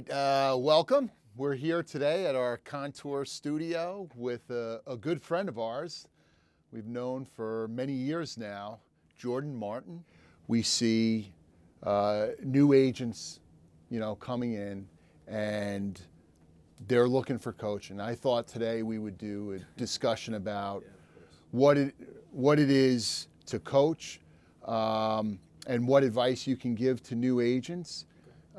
right, welcome. We're here today at our Contour studio with a good friend of ours we've known for many years now, Jordan Martin. We see new agents, coming in, and they're looking for coaching. I thought today we would do a discussion about what it is to coach, and what advice you can give to new agents.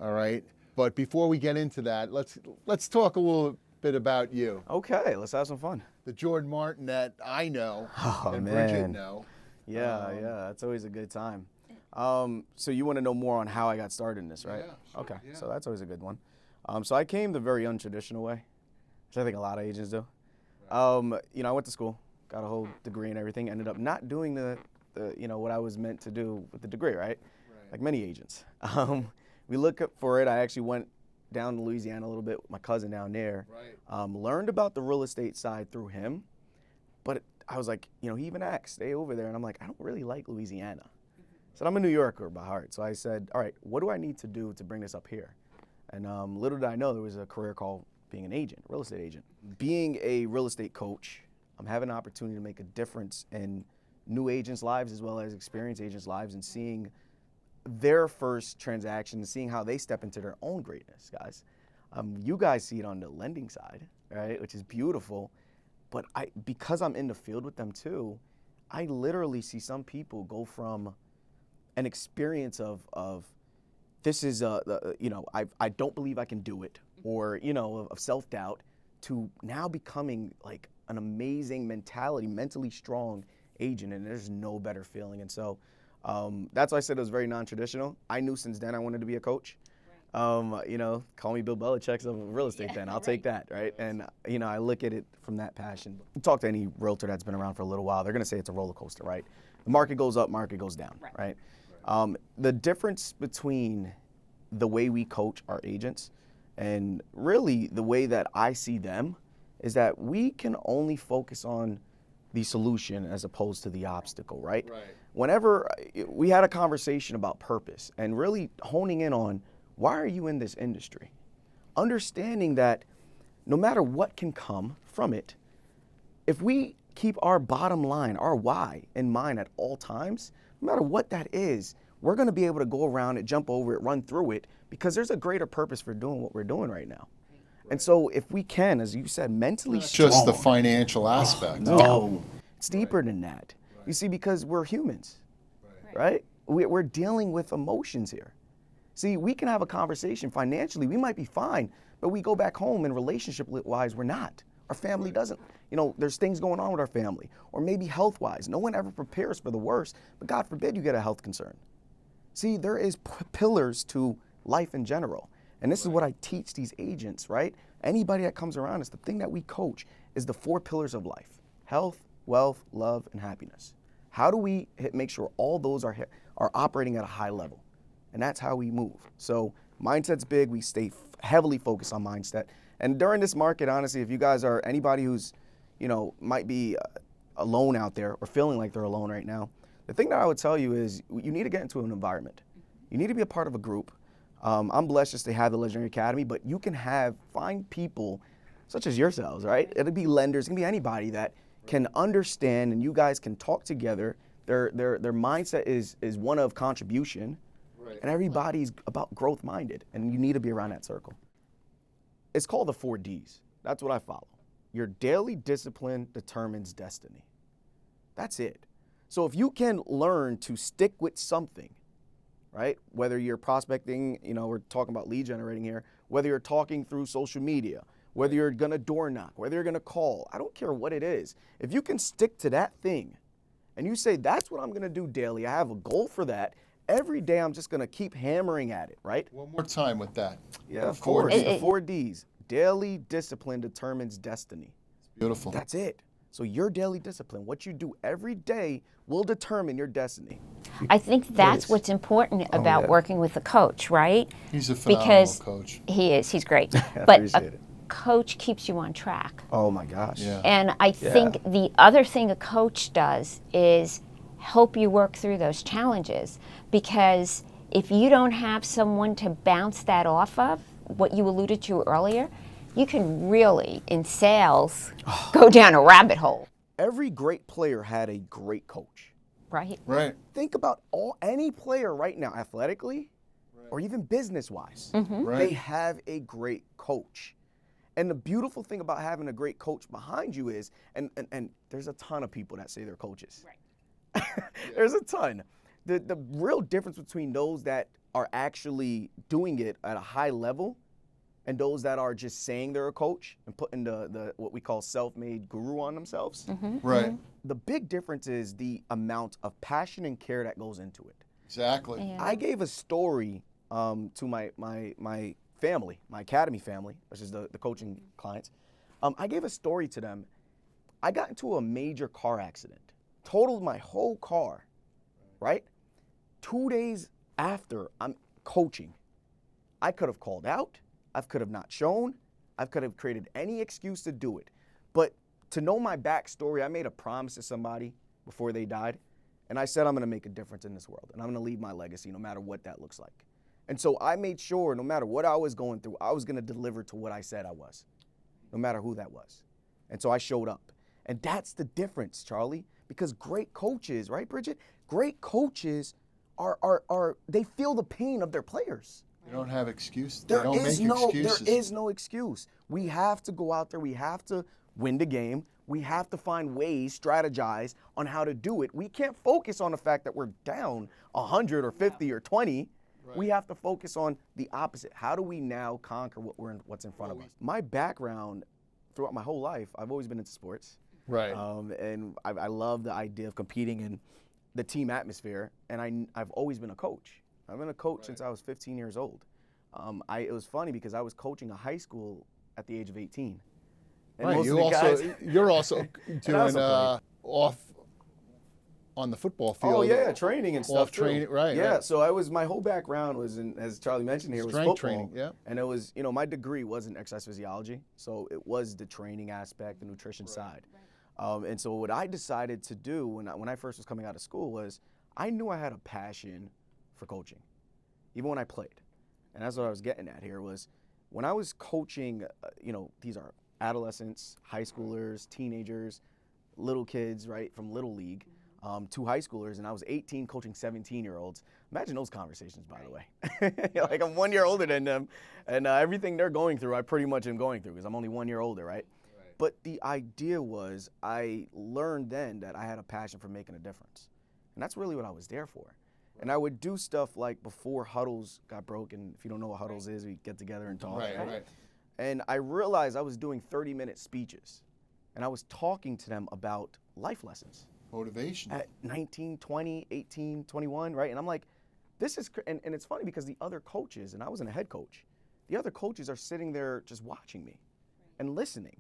All right. But before we get into that, let's talk a little bit about you. Okay, let's have some fun. The Jordan Martin that I know and man. Bridget know. Yeah, that's always a good time. So you want to know more on how I got started in this, right? Yeah, sure, Okay, yeah. so that's always a good one. So I came the very untraditional way, which I think a lot of agents do. Right. I went to school, got a whole degree and everything, ended up not doing the what I was meant to do with the degree, right? Like many agents. We look up for it. I actually went down to Louisiana a little bit with my cousin down there. Right. Learned about the real estate side through him, but I was like, he even asked, stay over there, and I'm like, I don't really like Louisiana. I said, I'm a New Yorker by heart, so I said, all right, what do I need to do to bring this up here? And little did I know there was a career called being an agent, real estate agent. Being a real estate coach, I'm having an opportunity to make a difference in new agents' lives as well as experienced agents' lives, and seeing their first transaction, seeing how they step into their own greatness, guys. You guys see it on the lending side, right, which is beautiful. But because I'm in the field with them too, I literally see some people go from an experience of this is I don't believe I can do it, or of self-doubt, to now becoming like an amazing mentally strong agent, and there's no better feeling. And so that's why I said it was very non-traditional. I knew since then I wanted to be a coach. Call me Bill Belichick of real estate then. I'll take that, right? And, I look at it from that passion. Talk to any realtor that's been around for a little while, they're going to say it's a roller coaster, right? The market goes up, market goes down, right? The difference between the way we coach our agents and really the way that I see them is that we can only focus on the solution as opposed to the obstacle, right? Whenever we had a conversation about purpose and really honing in on, why are you in this industry? Understanding that no matter what can come from it, if we keep our bottom line, our why in mind at all times, no matter what that is, we're going to be able to go around it, jump over it, run through it, because there's a greater purpose for doing what we're doing right now. And so if we can, as you said, mentally strong. Just the financial aspect. No, it's deeper than that. You see, because we're humans, right? We're dealing with emotions here. See, we can have a conversation financially. We might be fine, but we go back home and relationship-wise, we're not. Our family doesn't. There's things going on with our family, or maybe health-wise. No one ever prepares for the worst, but God forbid you get a health concern. See, there is pillars to life in general, and this is what I teach these agents, right? Anybody that comes around us, the thing that we coach is the 4 pillars of life: health, wealth, love, and happiness. How do we make sure all those are operating at a high level? And that's how we move. So mindset's big. We stay heavily focused on mindset. And during this market, honestly, if you guys are anybody who's, might be alone out there or feeling like they're alone right now, the thing that I would tell you is you need to get into an environment. You need to be a part of a group. I'm blessed just to have the Legendary Academy, but you can find people such as yourselves, right? It'll be lenders, it can be anybody that can understand, and you guys can talk together. Their mindset is one of contribution. And everybody's about growth minded, and you need to be around that circle. It's called the 4 Ds. That's what I follow. Your daily discipline determines destiny. That's it. So if you can learn to stick with something, right? Whether you're prospecting, we're talking about lead generating here, whether you're talking through social media, whether you're gonna door knock, whether you're gonna call, I don't care what it is. If you can stick to that thing and you say, that's what I'm gonna do daily, I have a goal for that, every day I'm just going to keep hammering at it, right? One more time with that. Yeah, of course. The 4 Ds. Daily discipline determines destiny. Beautiful. That's it. So your daily discipline, what you do every day, will determine your destiny. I think that's what's important about working with a coach, right? He's a phenomenal coach. He is. He's great. I but appreciate it. Coach keeps you on track. Oh my gosh. Yeah. And I think the other thing a coach does is help you work through those challenges, because if you don't have someone to bounce that off of, what you alluded to earlier, you can really, in sales, go down a rabbit hole. Every great player had a great coach. Right? Right. Think about any player right now, athletically or even business-wise. Right. They have a great coach. And the beautiful thing about having a great coach behind you is, and there's a ton of people that say they're coaches. Right. There's a ton. The real difference between those that are actually doing it at a high level and those that are just saying they're a coach and putting the what we call self-made guru on themselves. Right. The big difference is the amount of passion and care that goes into it. Exactly. Yeah. I gave a story to my family, my academy family, which is the coaching clients. I gave a story to them. I got into a major car accident, totaled my whole car, right? 2 days after I'm coaching, I could have called out. I could have not shown. I could have created any excuse to do it. But to know my backstory, I made a promise to somebody before they died. And I said, I'm going to make a difference in this world. And I'm going to leave my legacy no matter what that looks like. And so I made sure no matter what I was going through, I was going to deliver to what I said I was, no matter who that was. And so I showed up. And that's the difference, Charlie, because great coaches, right, Bridget? Great coaches they feel the pain of their players. They don't have excuses. There They don't is make no, excuses. there is no excuse. We have to go out there. We have to win the game. We have to find ways, strategize on how to do it. We can't focus on the fact that we're down 100 or 50 or 20. Right. We have to focus on the opposite. How do we now conquer what's in front of us? My background throughout my whole life, I've always been into sports. Right. And I love the idea of competing in the team atmosphere. And I've always been a coach. I've been a coach since I was 15 years old. It was funny because I was coaching a high school at the age of 18. And Right. most of the guys, You're also doing also off on the football field. oh yeah, training and stuff Off training, too. right? Yeah, Right. so my whole background was in, as Charlie mentioned here, was Strength football. training, yeah. And it was, my degree wasn't exercise physiology, so it was the training aspect, the nutrition side. And so what I decided to do when I first was coming out of school was I knew I had a passion for coaching, even when I played. And that's what I was getting at here was when I was coaching, these are adolescents, high schoolers, teenagers, little kids, right, from Little League to high schoolers, and I was 18 coaching 17-year-olds. Imagine those conversations, by the way. Like I'm 1 year older than them, and everything they're going through, I pretty much am going through because I'm only 1 year older, right? But the idea was I learned then that I had a passion for making a difference. And that's really what I was there for. And I would do stuff like before huddles got broken. If you don't know what huddles is, we get together and talk. Right. And I realized I was doing 30-minute speeches. And I was talking to them about life lessons. Motivation. At 19, 20, 18, 21, right? And I'm like, this is, and it's funny because the other coaches, and I wasn't a head coach, the other coaches are sitting there just watching me and listening.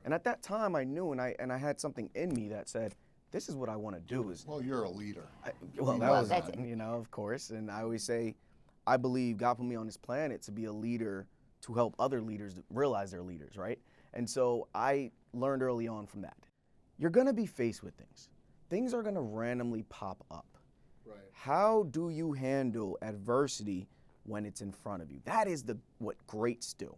And at that time I knew, and I had something in me that said, this is what I want to do. Well, you're a leader. That Well, was, that's it. of course. And I always say, I believe God put me on this planet to be a leader, to help other leaders realize they're leaders, right? And so I learned early on from that. You're going to be faced with things. Things are going to randomly pop up. Right. How do you handle adversity when it's in front of you? That is what greats do.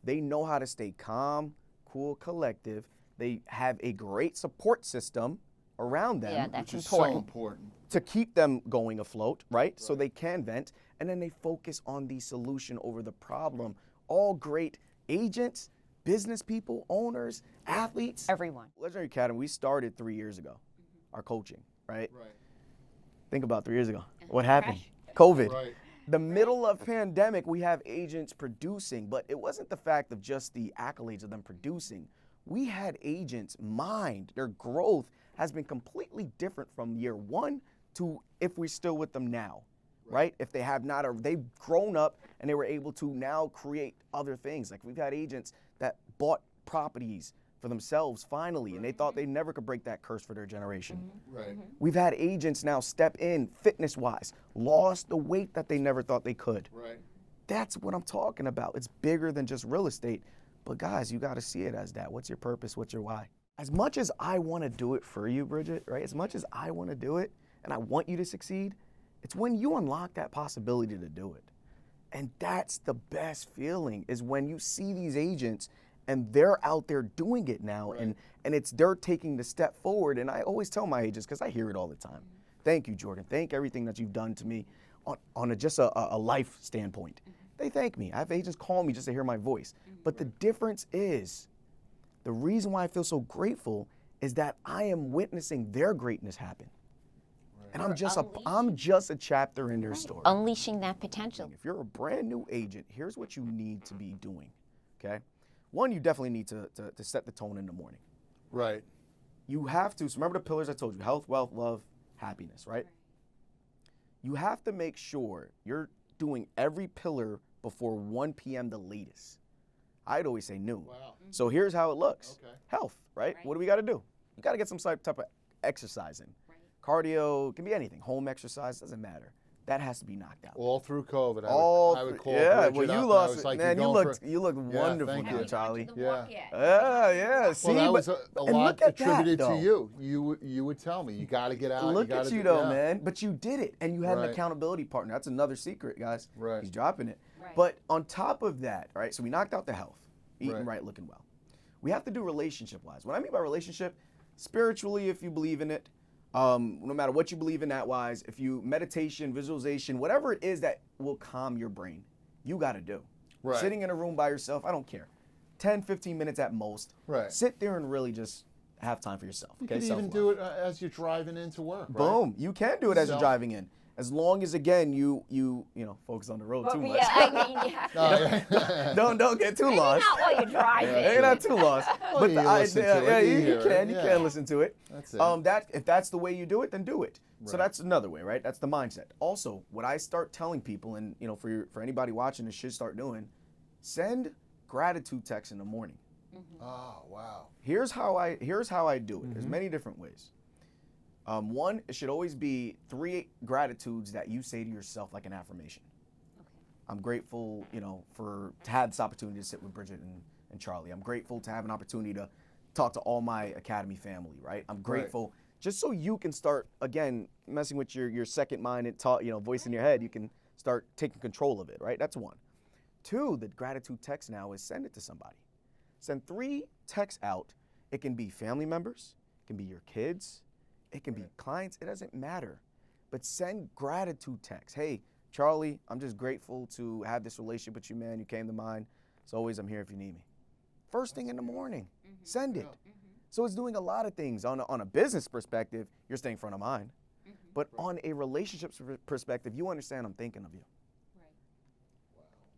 They know how to stay calm, cool, collective. They have a great support system around them. Yeah, that's Which is important. so important. To keep them going afloat, right? So they can vent, and then they focus on the solution over the problem. All great agents, business people, owners, athletes. Everyone. Legendary Academy, we started 3 years ago, our coaching, right? Right. Think about 3 years ago. What happened? COVID. Right. The middle of pandemic, we have agents producing, but it wasn't the fact of just the accolades of them producing. We had agents mind, their growth has been completely different from year one to if we're still with them now, right? If they have not, or they've grown up and they were able to now create other things. Like we've had agents that bought properties for themselves finally, and they thought they never could break that curse for their generation. Right. We've had agents now step in fitness-wise, lost the weight that they never thought they could. Right. That's what I'm talking about. It's bigger than just real estate. But guys, you got to see it as that. What's your purpose? What's your why? As much as I want to do it for you, Bridget, right? As much as I want to do it and I want you to succeed, it's when you unlock that possibility to do it. And that's the best feeling, is when you see these agents and they're out there doing it now, Right. and they're taking the step forward. And I always tell my agents, because I hear it all the time, thank you, Jordan. Thank everything that you've done to me on just a life standpoint. They thank me. I have agents call me just to hear my voice. But the difference is, the reason why I feel so grateful is that I am witnessing their greatness happen. And I'm just a chapter in their story. Unleashing that potential. If you're a brand new agent, here's what you need to be doing, okay? One, you definitely need to set the tone in the morning. Right. You have to, so remember the pillars I told you, health, wealth, love, happiness, right? You have to make sure you're doing every pillar before 1 p.m. the latest. I'd always say noon. Wow. So here's how it looks. Okay. Health, right? What do we got to do? You got to get some type of exercise in. Cardio, can be anything. Home exercise, doesn't matter. That has to be knocked out. All through COVID, I would call yeah, Bridget well, up you and lost I was it. like, Man, "You're you going look Yeah, wonderful thank now, you. Charlie. Yeah. Yeah. See, Well, that was but- a and lot look at that, attributed to though. you. You would tell me, you got to get out. Look gotta at you do- though, yeah. man. But you did it, and you had Right. an accountability partner. That's another secret, guys. Right. He's dropping it. Right. But on top of that, right? So we knocked out the health, eating Right. right, looking well. We have to do relationship-wise. What I mean by relationship, spiritually, if you believe in it, no matter what you believe in that wise, if you meditation, visualization, whatever it is that will calm your brain, you got to do. Right. Sitting in a room by yourself, I don't care. 10, 15 minutes at most. Right. Sit there and really just have time for yourself. You Okay, could even self-love. do it as you're driving into work. Right? Boom. You can do it as you're Self- driving in. As long as, again, you focus on the road too much. Yeah, I mean, you have to. Oh, yeah. don't get too Maybe lost. not while you're driving. Ain't not too lost. Well, But you the listen idea, to it, yeah, you you hear it, can yeah. listen to it. That's it. If that's the way you do it, then do it. So Right. that's another way, right? That's the mindset. Also, what I start telling people, and for anybody watching this should start doing, send gratitude texts in the morning. Oh, wow. Here's how I do it. Mm-hmm. There's many different ways. One, it should always be 3 gratitudes that you say to yourself like an affirmation. I'm grateful, to have this opportunity to sit with Bridget and Charlie. I'm grateful to have an opportunity to talk to all my Academy family, right? I'm grateful just so you can start, again, messing with your second mind and voice in your head. You can start taking control of it, right? That's 1. 2, the gratitude text now is send it to somebody. Send 3 texts out. It can be family members, it can be your kids, it can be clients, it doesn't matter. But send gratitude texts. Hey, Charlie, I'm just grateful to have this relationship with you, man. You came to mind. As always, I'm here if you need me. First thing in the morning, send it. So it's doing a lot of things. On a business perspective, you're staying front of mind. But on a relationship perspective, you understand I'm thinking of you.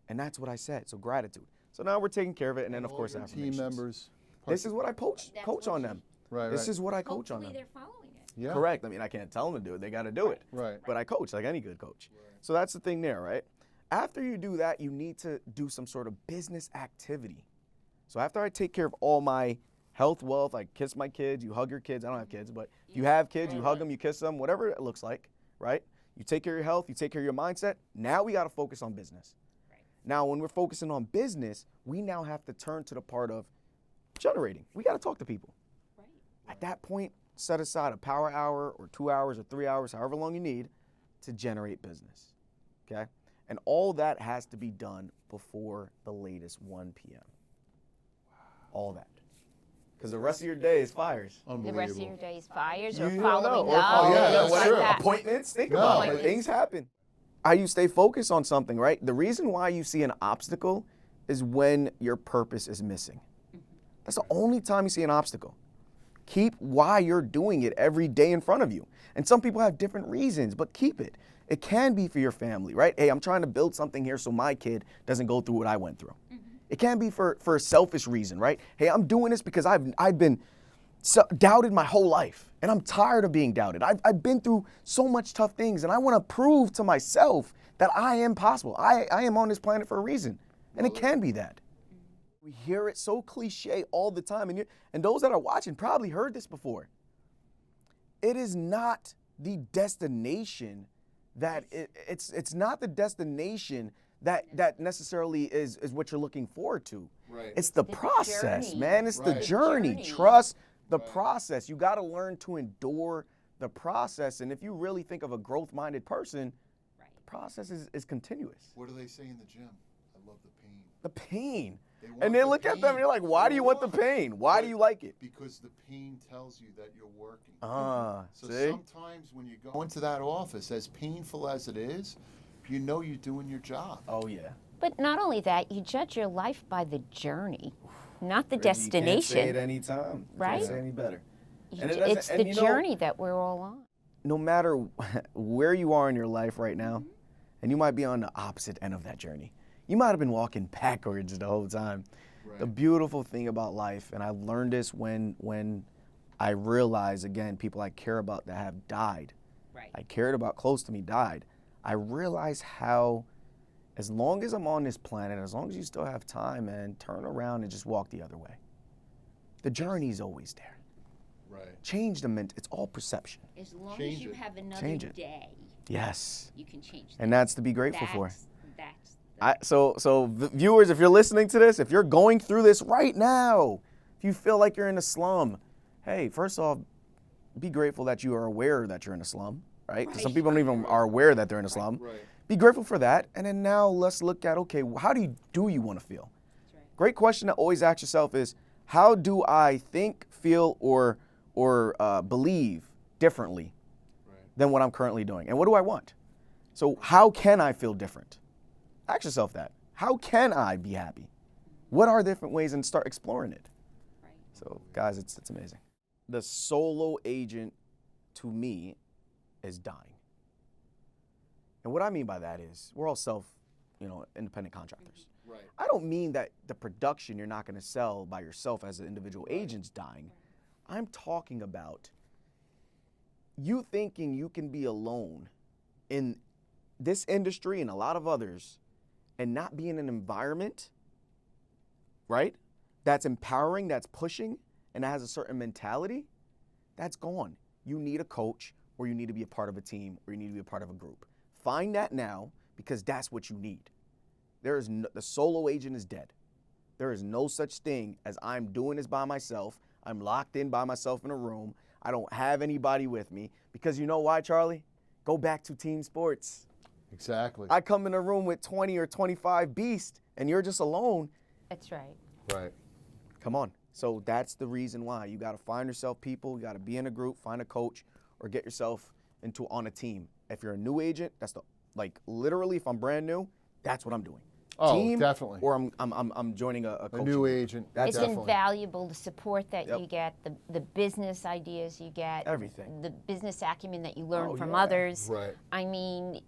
And that's what I said. So gratitude. So now we're taking care of it, and then of All course your affirmations. team members. This is what I coach That's on what them. Right. This is what I coach on Hopefully them. they're following it. Yeah. Correct. I mean, I can't tell them to do it. They got to do it. Right. But I coach like any good coach. So that's the thing there, right? After you do that, you need to do some sort of business activity. So after I take care of all my health, wealth, I kiss my kids, you hug your kids. I don't have kids, but if you have kids, you hug them, you kiss them, whatever it looks like, right? You take care of your health, you take care of your mindset. Now we got to focus on business. Now, when we're focusing on business, we now have to turn to the part of generating. We got to talk to people. At that point, set aside a power hour or 2 hours or 3 hours, however long you need, to generate business, okay? And all that has to be done before the latest 1 p.m. All that. Because the rest of your day is fires. The rest of Unbelievable. your day's fires or You don't following know, or up. yeah, things that's like true. that. Appointments, think No. about it. Appointments. Things happen. How you stay focused on something, right? The reason why you see an obstacle is when your purpose is missing. That's the only time you see an obstacle. Keep why you're doing it every day in front of you. And some people have different reasons, but keep it. It can be for your family, right? Hey, I'm trying to build something here so my kid doesn't go through what I went through. It can be for a selfish reason, right? Hey, I'm doing this because I've been doubted my whole life, and I'm tired of being doubted. I've been through so much tough things, and I want to prove to myself that I am possible. I am on this planet for a reason, and it can be that. We hear it so cliche all the time, and those that are watching probably heard this before. It is not the destination that it's not the destination that necessarily is what you're looking forward to. Right. It's the It's the process, journey. man. It's the Right. journey. Journey. Trust the process. You got to learn to endure the process. And if you really think of a growth-minded person, the process is continuous. What do they say in the gym? I love the pain. The pain. Want And they the look at them and pain. you're like, why do you want the want it. pain? Why do you like it? Because the pain tells you that you're working. So See? sometimes when you go into that office, as painful as it is, you know you're doing your job. Oh, yeah. But not only that, you judge your life by the journey, not the Reggie, you destination. can't say it any time. Right? Can't say any better. You And it ju- doesn't- it's and the you know- journey that we're all on. No matter where you are in your life right now, and you might be on the opposite end of that journey. You might have been walking backwards the whole time. Right. The beautiful thing about life, and I learned this when I realized, again, people I care about that have died, Right. I cared about close to me died. I realized how, as long as I'm on this planet, as long as you still have time, man, turn around and just walk the other way. The journey's always there. Right. Change the mint. It's all perception. As long Change as you it. have another Change it. day, Yes. you can change that. And that's to be grateful for. That's So viewers, if you're listening to this, if you're going through this right now, if you feel like you're in a slum, hey, first off, be grateful that you are aware that you're in a slum, right? Because some people don't even are aware that they're in a slum. Right. Be grateful for that. And then now let's look at, okay, how do you want to feel? right. Great question to always ask yourself is, how do I think, feel, or believe differently Right. than what I'm currently doing? And what do I want? So how can I feel different? Ask yourself that. How can I be happy? What are different ways, and start exploring it? Right. So guys, it's amazing. The solo agent to me is dying. And what I mean by that is we're all independent contractors. Right. I don't mean that the production you're not going to sell by yourself as an individual agent's dying. I'm talking about you thinking you can be alone in this industry and a lot of others and not be in an environment, right, that's empowering, that's pushing, and that has a certain mentality. That's gone. You need a coach, or you need to be a part of a team, or you need to be a part of a group. Find that now, because that's what you need. The solo agent is dead. There is no such thing as I'm doing this by myself. I'm locked in by myself in a room. I don't have anybody with me. Because you know why, Charlie? Go back to team sports. Exactly. I come in a room with 20 or 25 beasts, and you're just alone. That's right. Right. Come on. So that's the reason why. You got to find yourself people. You got to be in a group, find a coach, or get yourself on a team. If you're a new agent, literally, if I'm brand new, that's what I'm doing. Oh, team, definitely. Or I'm joining a A coaching new group. agent. That's It's definitely. invaluable, the support that Yep. you get, the business ideas you get, Everything. the business acumen that you learn Oh, from yeah. others. Right. I mean,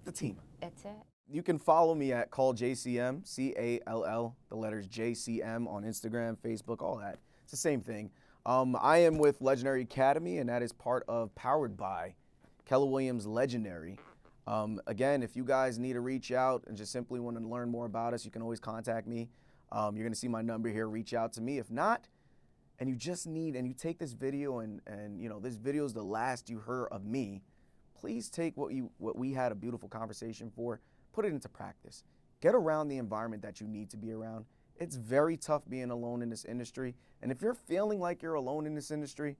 The team. that's it. You can follow me at CallJCM, CALL, the letters JCM on Instagram, Facebook, all that. It's the same thing. I am with Legendary Academy, and that is powered by Keller Williams Legendary. Again, if you guys need to reach out and just simply want to learn more about us, you can always contact me. You're going to see my number here. Reach out to me. If not, and you take this video and this video is the last you heard of me, please take what we had a beautiful conversation for, put it into practice. Get around the environment that you need to be around. It's very tough being alone in this industry. And if you're feeling like you're alone in this industry,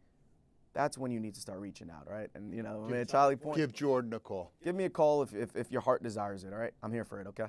that's when you need to start reaching out, right? And Charlie point. Give Jordan a call. Give me a call if your heart desires it, all right? I'm here for it, okay?